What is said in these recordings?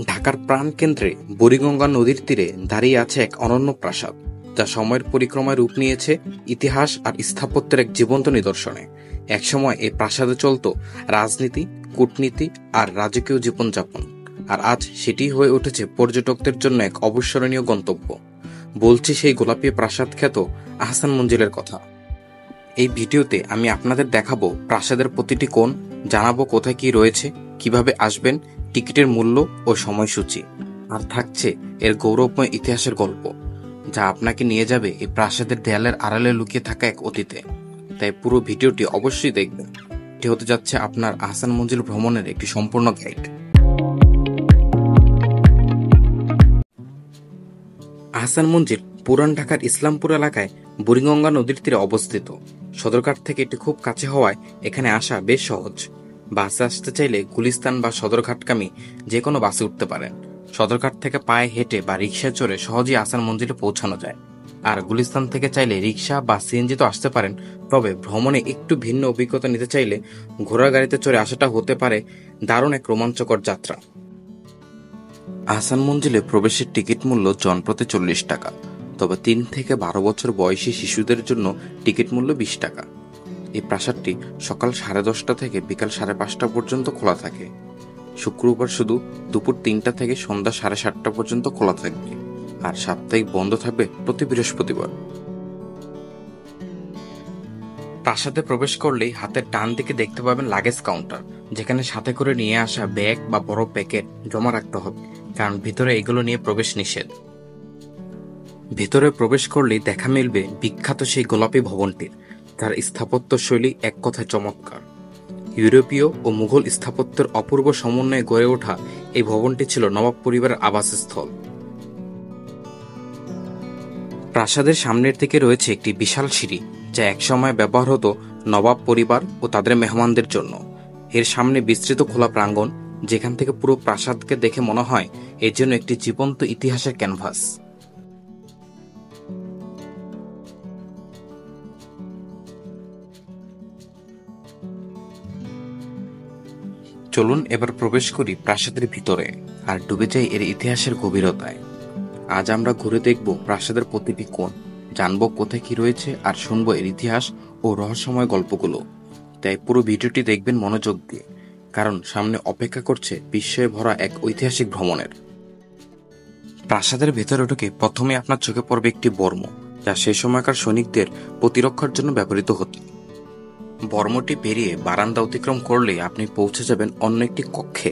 ঢাকার প্রাণকেন্দ্রে বুড়িগঙ্গা নদীর তীরে দাঁড়িয়ে আছে এক অনন্য প্রাসাদ, যা সময়ের পরিক্রমায় রূপ নিয়েছে ইতিহাস আর স্থাপত্যের এক জীবন্ত নিদর্শনে। একসময় এই প্রাসাদে চলত রাজনীতি, কূটনীতি আর রাজকীয় জীবনযাপন, আর আজ সেটি হয়ে উঠেছে পর্যটকদের জন্য এক অবিস্মরণীয় গন্তব্য। বলছি সেই গোলাপি প্রাসাদ খ্যাত আহসান মঞ্জিলের কথা। এই ভিডিওতে আমি আপনাদের দেখাবো প্রাসাদের প্রতিটি কোণ, জানাবো কোথায় কি রয়েছে, কিভাবে আসবেন, টিকিটের মূল্য ও সময়সূচি, আর থাকছে এর গৌরবময় ইতিহাসের গল্প, যা আপনাকে নিয়ে যাবে এই প্রাসাদের দেয়ালের আড়ালে লুকিয়ে থাকা এক অতীতে। তাই পুরো ভিডিওটি অবশ্যই দেখবেন। এটি হতে যাচ্ছে আপনার আহসান মঞ্জিল ভ্রমণের একটি সম্পূর্ণ গাইড। আহসান মঞ্জিল পুরান ঢাকার ইসলামপুর এলাকায় বুড়িগঙ্গা নদীর তীরে অবস্থিত। সদরঘাট থেকে এটি খুব কাছে হওয়ায় এখানে আসা বেশ সহজ। বাসে আসতে চাইলে গুলিস্তান বা সদরঘাটগামী যে কোনো বাসে উঠতে পারেন। সদরঘাট থেকে পায়ে হেঁটে বা রিকশায় চড়ে সহজেই আহসান মঞ্জিলে পৌঁছানো যায়। আর গুলিস্তান থেকে চাইলে রিকশা বা সিএনজি তো আসতে পারেন, তবে ভ্রমণে একটু ভিন্ন অভিজ্ঞতা নিতে চাইলে ঘোড়ার গাড়িতে চড়ে আসাটা হতে পারে দারুণ এক রোমাঞ্চকর যাত্রা। আহসান মঞ্জিলে প্রবেশের টিকিট মূল্য জনপ্রতি 40 টাকা, তবে 3 থেকে 12 বছর বয়সী শিশুদের জন্য টিকিট মূল্য 20 টাকা। এই প্রাসাদটি সকাল 10:30 থেকে বিকাল 5:30 পর্যন্ত খোলা থাকে। শুক্রবার শুধু দুপুর 3টা থেকে সন্ধ্যা 7:30 পর্যন্ত খোলা থাকবে, আর সাপ্তাহিক বন্ধ থাকবে প্রতি বৃহস্পতিবার। প্রাসাদে প্রবেশ করলেই হাতের ডান দিকে দেখতে পাবেন লাগেজ কাউন্টার, যেখানে সাথে করে নিয়ে আসা ব্যাগ বা বড় প্যাকেট জমা রাখতে হবে, কারণ ভিতরে এগুলো নিয়ে প্রবেশ নিষেধ। ভিতরে প্রবেশ করলেই দেখা মিলবে বিখ্যাত সেই গোলাপি ভবনটির, যার স্থাপত্য শৈলী এক কথায় চমৎকার। ইউরোপীয় ও মুঘল স্থাপত্যের অপূর্ব সমন্বয়ে গড়ে ওঠা এই ভবনটি ছিল নবাব পরিবারের আবাসস্থল। প্রাসাদের সামনের দিকে রয়েছে একটি বিশাল সিঁড়ি, যা একসময় ব্যবহার হতো নবাব পরিবার ও তাদের মেহমানদের জন্য। এর সামনে বিস্তৃত খোলা প্রাঙ্গণ, যেখান থেকে পুরো প্রাসাদকে দেখে মনে হয় এর জন্য একটি জীবন্ত ইতিহাসের ক্যানভাস। চলুন এবার প্রবেশ করি প্রাসাদের ভিতরে, আর ডুবে যাই এর ইতিহাসের গভীরতায়। আজ আমরা ঘুরে দেখব প্রাসাদের প্রতিটি কোণ, জানবো কোথায় কি রয়েছে, আর শুনবো এর ইতিহাস ও রহস্যময় গল্পগুলো। তাই পুরো ভিডিওটি দেখবেন মনোযোগ দিয়ে, কারণ সামনে অপেক্ষা করছে বিস্ময়ে ভরা এক ঐতিহাসিক ভ্রমণের। প্রাসাদের ভেতরে ঢুকে প্রথমে আপনার চোখে পড়বে একটি বর্ম, যা সেই সময়কার সৈনিকদের প্রতিরক্ষার জন্য ব্যবহৃত হতো। বর্মটি পেরিয়ে বারান্দা অতিক্রম করলে আপনি পৌঁছে যাবেন অন্য একটি কক্ষে,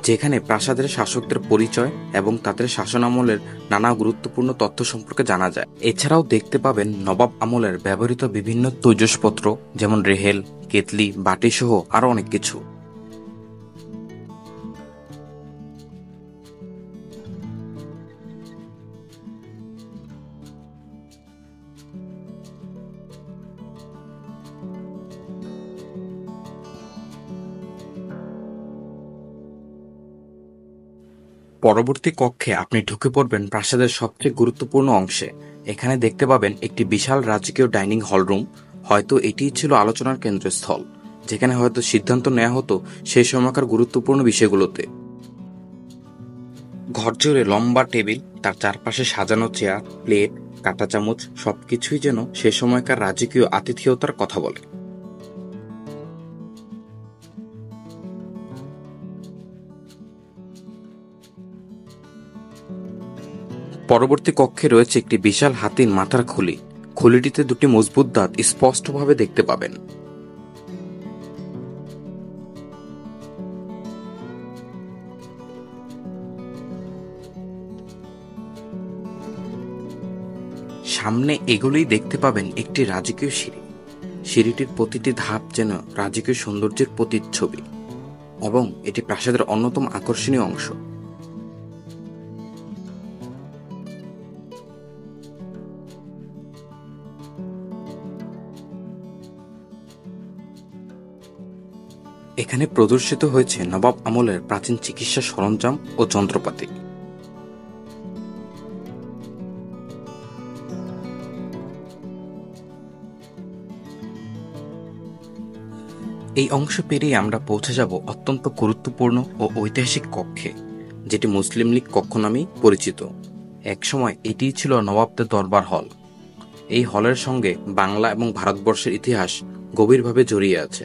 যেখানে প্রাসাদের শাসকদের পরিচয় এবং তাদের শাসনামলের নানা গুরুত্বপূর্ণ তথ্য সম্পর্কে জানা যায়। এছাড়াও দেখতে পাবেন নবাব আমলের ব্যবহৃত বিভিন্ন তৈজসপত্র, যেমন রেহেল, কেতলি, বাটি সহ আরো অনেক কিছু। পরবর্তী কক্ষে আপনি ঢুকে পড়বেন প্রাসাদের সবচেয়ে গুরুত্বপূর্ণ অংশে। এখানে দেখতে পাবেন একটি বিশাল রাজকীয় ডাইনিং হল রুম। হয়তো এটিই ছিল আলোচনার কেন্দ্রস্থল, যেখানে হয়তো সিদ্ধান্ত নেওয়া হতো সেই সময়কার গুরুত্বপূর্ণ বিষয়গুলোতে। ঘর জুড়ে লম্বা টেবিল, তার চারপাশে সাজানো চেয়ার, প্লেট, কাঁটা চামচ, সবকিছুই যেন সে সময়কার রাজকীয় আতিথেয়তার কথা বলে। পরবর্তী কক্ষে রয়েছে একটি বিশাল হাতির মাথার খুলি। খুলিটিতে দুটি মজবুত দাঁত স্পষ্টভাবে দেখতে পাবেন। সামনে এগুলোই দেখতে পাবেন একটি রাজকীয় সিঁড়ি। সিঁড়িটির প্রতিটি ধাপ যেন রাজকীয় সৌন্দর্যের প্রতিচ্ছবি, এবং এটি প্রাসাদের অন্যতম আকর্ষণীয় অংশ। এখানে প্রদর্শিত হয়েছে নবাব আমলের প্রাচীন চিকিৎসা সরঞ্জাম ও যন্ত্রপাতি। এই অংশ পেরিয়ে আমরা পৌঁছে যাব অত্যন্ত গুরুত্বপূর্ণ ও ঐতিহাসিক কক্ষে, যেটি মুসলিম লীগ কক্ষ নামেই পরিচিত। একসময় এটিই ছিল নবাবদের দরবার হল। এই হলের সঙ্গে বাংলা এবং ভারতবর্ষের ইতিহাস গভীরভাবে জড়িয়ে আছে।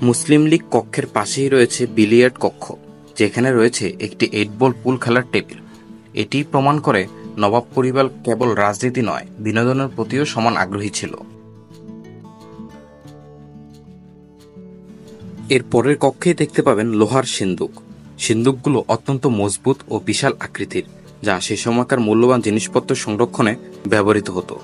মুসলিম লীগ কক্ষের পাশেই রয়েছে বিলিয়ার্ড কক্ষ, যেখানে রয়েছে একটি 8 বল পুল খেলার টেবিল। এটি প্রমাণ করে নবাব পরিবার কেবল রাজনীতি নয়, বিনোদনের প্রতিও সমান আগ্রহী ছিল। এর পরের কক্ষেই দেখতে পাবেন লোহার সিন্দুক। সিন্দুকগুলো অত্যন্ত মজবুত ও বিশাল আকৃতির, যা সে সময়কার মূল্যবান জিনিসপত্র সংরক্ষণে ব্যবহৃত হতো।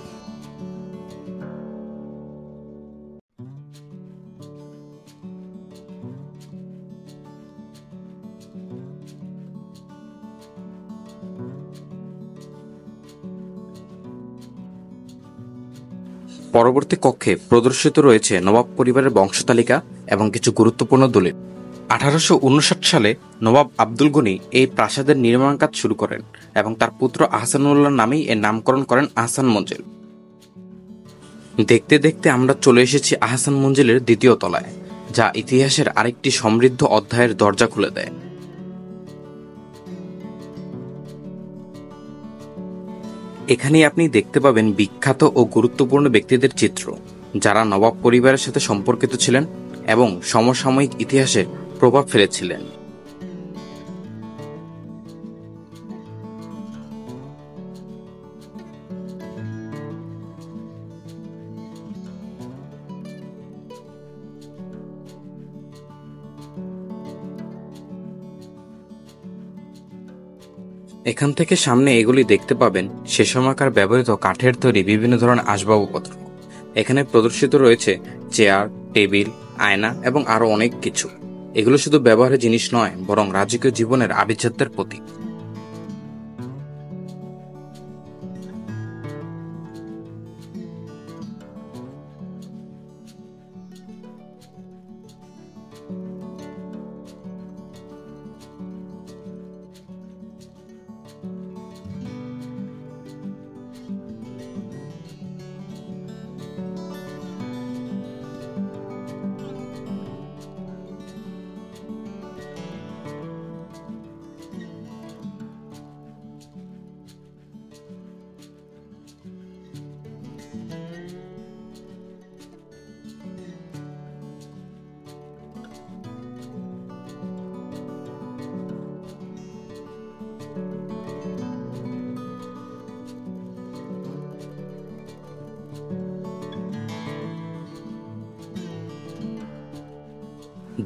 পরবর্তী কক্ষে প্রদর্শিত রয়েছে নবাব পরিবারের বংশতালিকা এবং কিছু গুরুত্বপূর্ণ দলিল। 1859 সালে নবাব আব্দুল গনি এই প্রাসাদের নির্মাণ কাজ শুরু করেন এবং তার পুত্র আহসানুল্লাহ নামেই এর নামকরণ করেন আহসান মঞ্জিল। দেখতে দেখতে আমরা চলে এসেছি আহসান মঞ্জিলের দ্বিতীয় তলায়, যা ইতিহাসের আরেকটি সমৃদ্ধ অধ্যায়ের দরজা খুলে দেয়। এখানেই আপনি দেখতে পাবেন বিখ্যাত ও গুরুত্বপূর্ণ ব্যক্তিদের চিত্র, যারা নবাব পরিবারের সাথে সম্পর্কিত ছিলেন এবং সমসাময়িক ইতিহাসে প্রভাব ফেলেছিলেন। এখান থেকে সামনে এগুলি দেখতে পাবেন সে সময়কার ব্যবহৃত কাঠের তৈরি বিভিন্ন ধরনের আসবাবপত্র। এখানে প্রদর্শিত রয়েছে চেয়ার, টেবিল, আয়না এবং আরো অনেক কিছু। এগুলো শুধু ব্যবহারের জিনিস নয়, বরং রাজকীয় জীবনের আভিজাত্যের প্রতীক।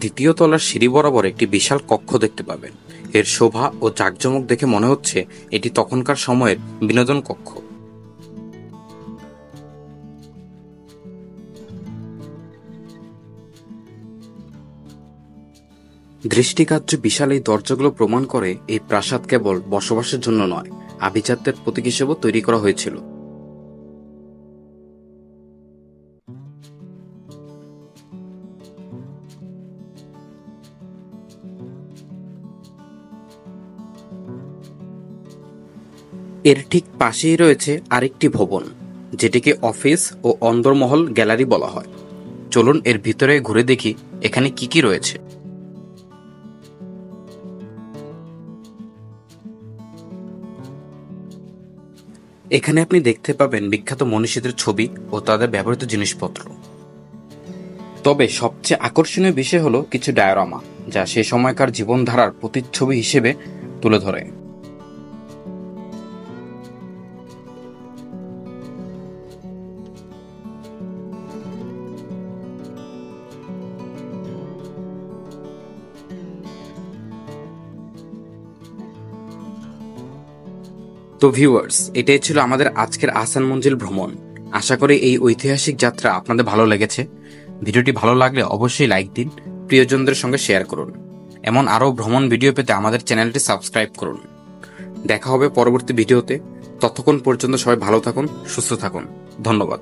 দ্বিতীয় তলার সিঁড়ি বরাবর একটি বিশাল কক্ষ দেখতে পাবেন। এর শোভা ও জাঁকজমক দেখে মনে হচ্ছে এটি তখনকার সময়ের বিনোদন কক্ষ। দৃষ্টিকার্য বিশাল এই দরজাগুলো প্রমাণ করে এই প্রাসাদ কেবল বসবাসের জন্য নয়, আভিজাত্যের প্রতীক হিসেবেও তৈরি করা হয়েছিল। এর ঠিক পাশেই রয়েছে আরেকটি ভবন, যেটিকে অফিস ও অন্দরমহল গ্যালারি বলা হয়। চলুন এর ভিতরে ঘুরে দেখি এখানে কি কি রয়েছে। এখানে আপনি দেখতে পাবেন বিখ্যাত মনীষীদের ছবি ও তাদের ব্যবহৃত জিনিসপত্র। তবে সবচেয়ে আকর্ষণীয় বিষয় হলো কিছু ডায়োরামা, যা সে সময়কার জীবনধারার প্রতিচ্ছবি হিসেবে তুলে ধরে। তো ভিউয়ার্স, এটাই ছিল আমাদের আজকের আহসান মঞ্জিল ভ্রমণ। আশা করি এই ঐতিহাসিক যাত্রা আপনাদের ভালো লেগেছে। ভিডিওটি ভালো লাগলে অবশ্যই লাইক দিন, প্রিয়জনদের সঙ্গে শেয়ার করুন। এমন আরও ভ্রমণ ভিডিও পেতে আমাদের চ্যানেলটি সাবস্ক্রাইব করুন। দেখা হবে পরবর্তী ভিডিওতে। ততক্ষণ পর্যন্ত সবাই ভালো থাকুন, সুস্থ থাকুন। ধন্যবাদ।